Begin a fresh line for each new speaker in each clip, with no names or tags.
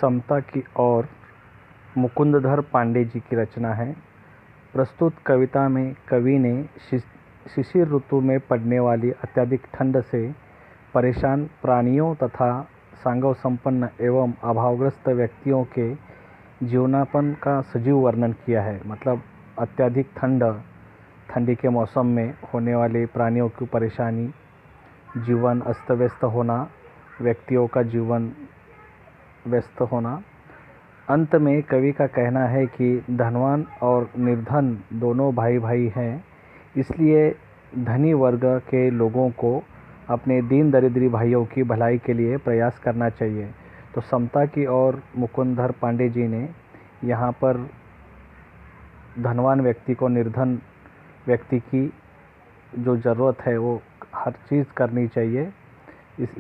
समता की ओर मुकुंदधर पांडे जी की रचना है। प्रस्तुत कविता में कवि ने शिशिर ऋतु में पड़ने वाली अत्यधिक ठंड से परेशान प्राणियों तथा सांगव संपन्न एवं अभावग्रस्त व्यक्तियों के जीवनापन का सजीव वर्णन किया है। मतलब अत्यधिक ठंडी के मौसम में होने वाले प्राणियों की परेशानी, जीवन अस्त व्यस्त होना, व्यक्तियों का जीवन व्यस्त होना। अंत में कवि का कहना है कि धनवान और निर्धन दोनों भाई भाई हैं, इसलिए धनी वर्ग के लोगों को अपने दीन दरिद्री भाइयों की भलाई के लिए प्रयास करना चाहिए। तो समता की ओर मुकुंदधर पांडे जी ने यहाँ पर धनवान व्यक्ति को निर्धन व्यक्ति की जो ज़रूरत है वो हर चीज़ करनी चाहिए,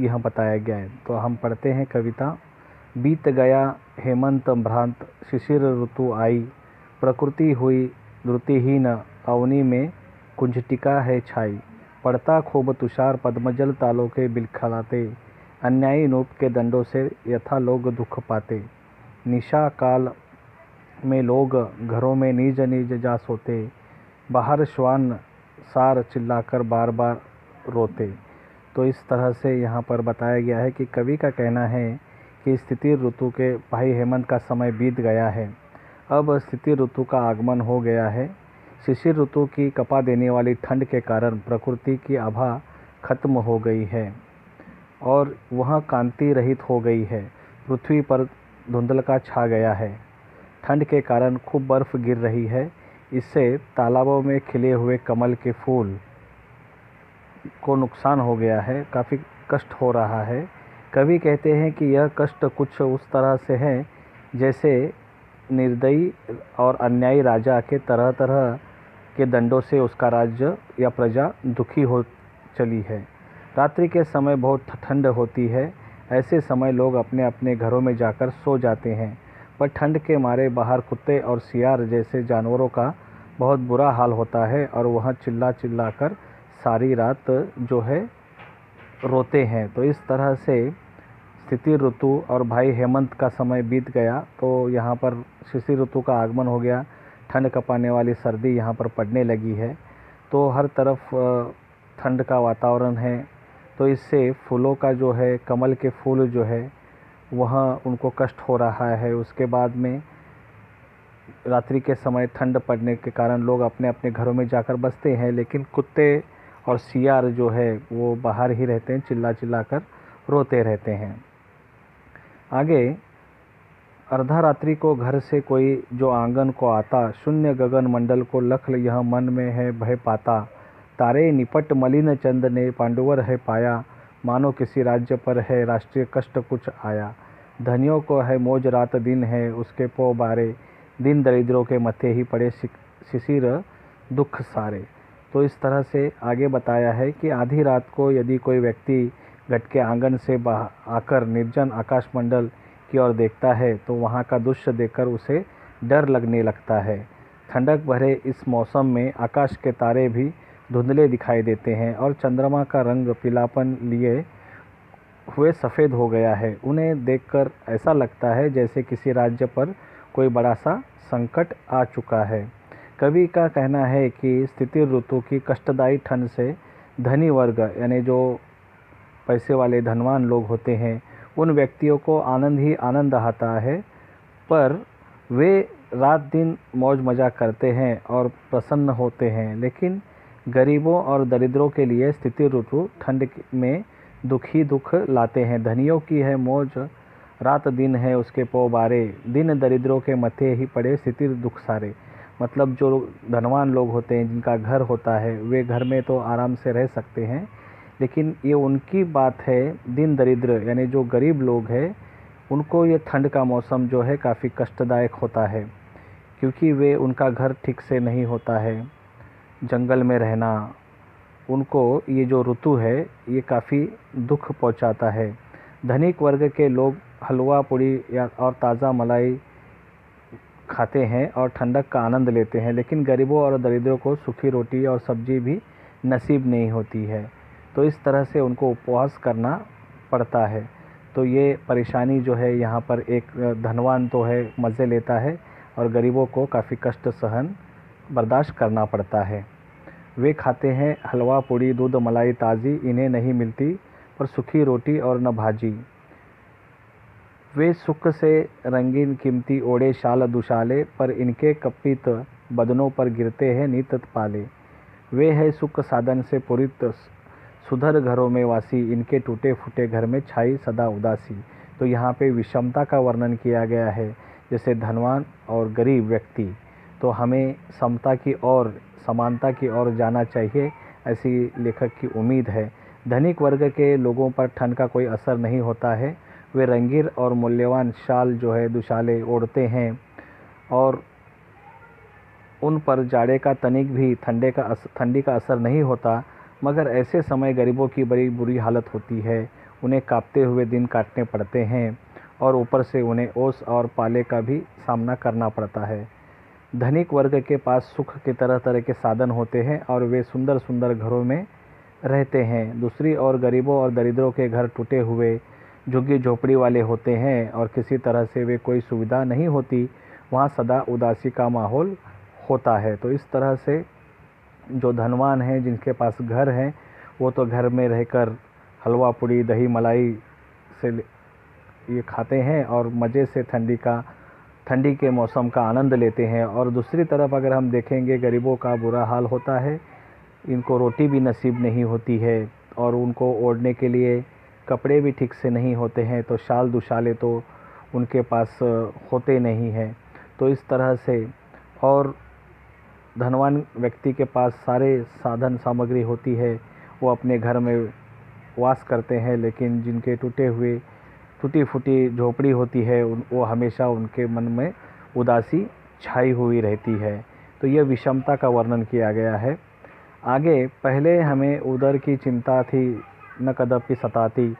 यहाँ बताया गया है। तो हम पढ़ते हैं कविता। बीत गया हेमंत भ्रांत शिशिर ऋतु आई, प्रकृति हुई द्रुतिहीन अवनी में कुंजटिका है छाई। पड़ता खूब तुषार पद्मजल तालों के बिलखलाते, अन्यायी नूप के दंडों से यथा लोग दुख पाते। निशा काल में लोग घरों में निज निज जा सोते, बाहर श्वान सार चिल्लाकर बार बार रोते। तो इस तरह से यहाँ पर बताया गया है कि कवि का कहना है कि स्थिति ऋतु के भाई हेमंत का समय बीत गया है, अब स्थिति ऋतु का आगमन हो गया है। शिशिर ऋतु की कपा देने वाली ठंड के कारण प्रकृति की आभा खत्म हो गई है और वह कांति रहित हो गई है। पृथ्वी पर धुंधलका छा गया है। ठंड के कारण खूब बर्फ गिर रही है। इससे तालाबों में खिले हुए कमल के फूल को नुकसान हो गया है, काफ़ी कष्ट हो रहा है। कवि कहते हैं कि यह कष्ट कुछ उस तरह से है जैसे निर्दयी और अन्यायी राजा के तरह तरह के दंडों से उसका राज्य या प्रजा दुखी हो चली है। रात्रि के समय बहुत ठंड होती है, ऐसे समय लोग अपने अपने घरों में जाकर सो जाते हैं, पर ठंड के मारे बाहर कुत्ते और सियार जैसे जानवरों का बहुत बुरा हाल होता है और वह चिल्ला चिल्ला कर सारी रात जो है रोते हैं। तो इस तरह से स्थिति ऋतु और भाई हेमंत का समय बीत गया, तो यहाँ पर शिशिर ऋतु का आगमन हो गया। ठंड कपाने वाली सर्दी यहाँ पर पड़ने लगी है, तो हर तरफ ठंड का वातावरण है। तो इससे फूलों का जो है, कमल के फूल जो है वह उनको कष्ट हो रहा है। उसके बाद में रात्रि के समय ठंड पड़ने के कारण लोग अपने अपने घरों में जाकर बसते हैं, लेकिन कुत्ते और सियार जो है वो बाहर ही रहते हैं, चिल्ला चिल्ला कर रोते रहते हैं। आगे, अर्धा रात्रि को घर से कोई जो आंगन को आता, शून्य गगन मंडल को लख यह मन में है भय पाता। तारे निपट मलिन चंद ने पांडुवर है पाया, मानो किसी राज्य पर है राष्ट्रीय कष्ट कुछ आया। धनियों को है मौज रात दिन है उसके पो बारे, दिन दरिद्रों के मथे ही पड़े शिशिर दुख सारे। तो इस तरह से आगे बताया है कि आधी रात को यदि कोई व्यक्ति घट के आंगन से आकर निर्जन आकाशमंडल की ओर देखता है तो वहाँ का दृश्य देखकर उसे डर लगने लगता है। ठंडक भरे इस मौसम में आकाश के तारे भी धुंधले दिखाई देते हैं और चंद्रमा का रंग पीलापन लिए हुए सफ़ेद हो गया है। उन्हें देखकर ऐसा लगता है जैसे किसी राज्य पर कोई बड़ा सा संकट आ चुका है। कवि का कहना है कि स्थिति ऋतु की कष्टदायी ठंड से धनी वर्ग यानी जो पैसे वाले धनवान लोग होते हैं, उन व्यक्तियों को आनंद ही आनंद आता है, पर वे रात दिन मौज मजा करते हैं और प्रसन्न होते हैं। लेकिन गरीबों और दरिद्रों के लिए स्थिति ऋतु ठंड में दुख ही दुख लाते हैं। धनियों की है मौज रात दिन है उसके पो बारे, दिन दरिद्रों के मथे ही पड़े स्थिति दुख सारे। मतलब जो धनवान लोग होते हैं, जिनका घर होता है, वे घर में तो आराम से रह सकते हैं, लेकिन ये उनकी बात है। दिन दरिद्र यानी जो गरीब लोग हैं, उनको ये ठंड का मौसम जो है काफ़ी कष्टदायक होता है, क्योंकि वे उनका घर ठीक से नहीं होता है, जंगल में रहना, उनको ये जो ऋतु है ये काफ़ी दुख पहुंचाता है। धनिक वर्ग के लोग हलवा पूड़ी या और ताज़ा मलाई खाते हैं और ठंडक का आनंद लेते हैं, लेकिन गरीबों और दरिद्रों को सूखी रोटी और सब्जी भी नसीब नहीं होती है। तो इस तरह से उनको उपवास करना पड़ता है। तो ये परेशानी जो है यहाँ पर एक धनवान तो है मज़े लेता है और गरीबों को काफ़ी कष्ट सहन बर्दाश्त करना पड़ता है। वे खाते हैं हलवा पूड़ी दूध मलाई ताज़ी, इन्हें नहीं मिलती पर सूखी रोटी और न भाजी। वे सुख से रंगीन कीमती ओढ़े शाल दुशाले, पर इनके कपित बदनों पर गिरते हैं नित पाले। वे है सुख साधन से पूरित सुधर घरों में वासी, इनके टूटे फूटे घर में छाई सदा उदासी। तो यहाँ पे विषमता का वर्णन किया गया है, जैसे धनवान और गरीब व्यक्ति। तो हमें समता की ओर, समानता की ओर जाना चाहिए, ऐसी लेखक की उम्मीद है। धनिक वर्ग के लोगों पर ठंड का कोई असर नहीं होता है। वे रंगीन और मूल्यवान शाल जो है दुशाले ओढ़ते हैं और उन पर जाड़े का तनिक भी ठंडी का असर नहीं होता। मगर ऐसे समय गरीबों की बड़ी बुरी हालत होती है, उन्हें कांपते हुए दिन काटने पड़ते हैं और ऊपर से उन्हें ओस और पाले का भी सामना करना पड़ता है। धनिक वर्ग के पास सुख के तरह तरह के साधन होते हैं और वे सुंदर सुंदर घरों में रहते हैं। दूसरी ओर गरीबों और दरिद्रों के घर टूटे हुए झुग्गी झोपड़ी वाले होते हैं और किसी तरह से वे कोई सुविधा नहीं होती, वहाँ सदा उदासी का माहौल होता है। तो इस तरह से जो धनवान हैं, जिनके पास घर हैं, वो तो घर में रहकर हलवा पूड़ी दही मलाई से ये खाते हैं और मज़े से ठंडी के मौसम का आनंद लेते हैं। और दूसरी तरफ अगर हम देखेंगे, गरीबों का बुरा हाल होता है, इनको रोटी भी नसीब नहीं होती है और उनको ओढ़ने के लिए कपड़े भी ठीक से नहीं होते हैं, तो शाल दुशाले तो उनके पास होते नहीं हैं। तो इस तरह से और धनवान व्यक्ति के पास सारे साधन सामग्री होती है, वो अपने घर में वास करते हैं, लेकिन जिनके टूटी फूटी झोपड़ी होती है, वो हमेशा उनके मन में उदासी छाई हुई रहती है। तो यह विषमता का वर्णन किया गया है। आगे, पहले हमें उदर की चिंता थी न कदापि सताती,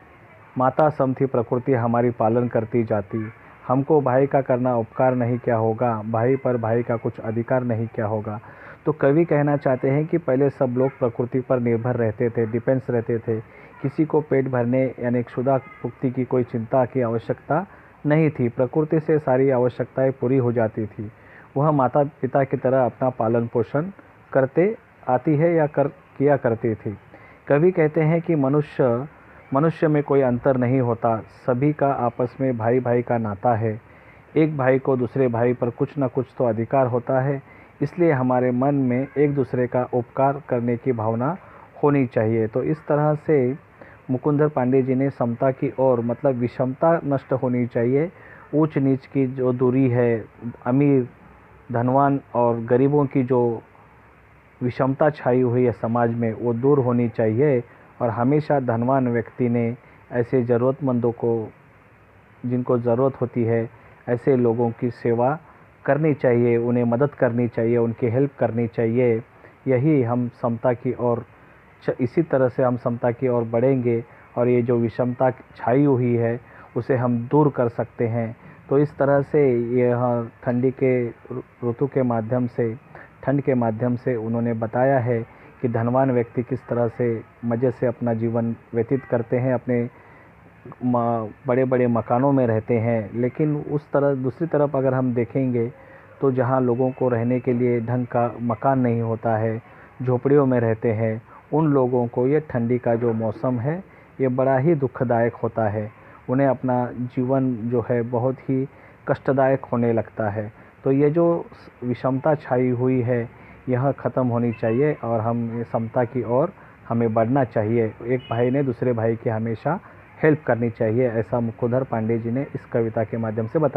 माता सम थी प्रकृति हमारी पालन करती जाती। हमको भाई का करना उपकार नहीं क्या होगा, भाई पर भाई का कुछ अधिकार नहीं क्या होगा। तो कवि कहना चाहते हैं कि पहले सब लोग प्रकृति पर निर्भर रहते थे, डिपेंड्स रहते थे। किसी को पेट भरने यानी क्षुधा पुक्ति की कोई चिंता की आवश्यकता नहीं थी, प्रकृति से सारी आवश्यकताएं पूरी हो जाती थी। वह माता पिता की तरह अपना पालन पोषण करते आती है या किया करती थी। कवि कहते हैं कि मनुष्य में कोई अंतर नहीं होता, सभी का आपस में भाई भाई का नाता है। एक भाई को दूसरे भाई पर कुछ न कुछ तो अधिकार होता है, इसलिए हमारे मन में एक दूसरे का उपकार करने की भावना होनी चाहिए। तो इस तरह से मुकुंदर पांडे जी ने समता की ओर, मतलब विषमता नष्ट होनी चाहिए, ऊंच नीच की जो दूरी है, अमीर धनवान और गरीबों की जो विषमता छाई हुई है समाज में, वो दूर होनी चाहिए। और हमेशा धनवान व्यक्ति ने ऐसे ज़रूरतमंदों को, जिनको ज़रूरत होती है, ऐसे लोगों की सेवा करनी चाहिए, उन्हें मदद करनी चाहिए, उनकी हेल्प करनी चाहिए। यही हम समता की ओर, इसी तरह से हम समता की ओर बढ़ेंगे और ये जो विषमता छाई हुई है उसे हम दूर कर सकते हैं। तो इस तरह से यह ठंडी के ऋतु के माध्यम से, ठंड के माध्यम से उन्होंने बताया है कि धनवान व्यक्ति किस तरह से मज़े से अपना जीवन व्यतीत करते हैं, अपने बड़े बड़े मकानों में रहते हैं। लेकिन दूसरी तरफ अगर हम देखेंगे तो जहाँ लोगों को रहने के लिए ढंग का मकान नहीं होता है, झोपड़ियों में रहते हैं, उन लोगों को ये ठंडी का जो मौसम है ये बड़ा ही दुखदायक होता है। उन्हें अपना जीवन जो है बहुत ही कष्टदायक होने लगता है। तो ये जो विषमता छाई हुई है यह ख़त्म होनी चाहिए और हम ये समता की ओर हमें बढ़ना चाहिए। एक भाई ने दूसरे भाई की हमेशा हेल्प करनी चाहिए, ऐसा मुकुंदर पांडे जी ने इस कविता के माध्यम से बताया।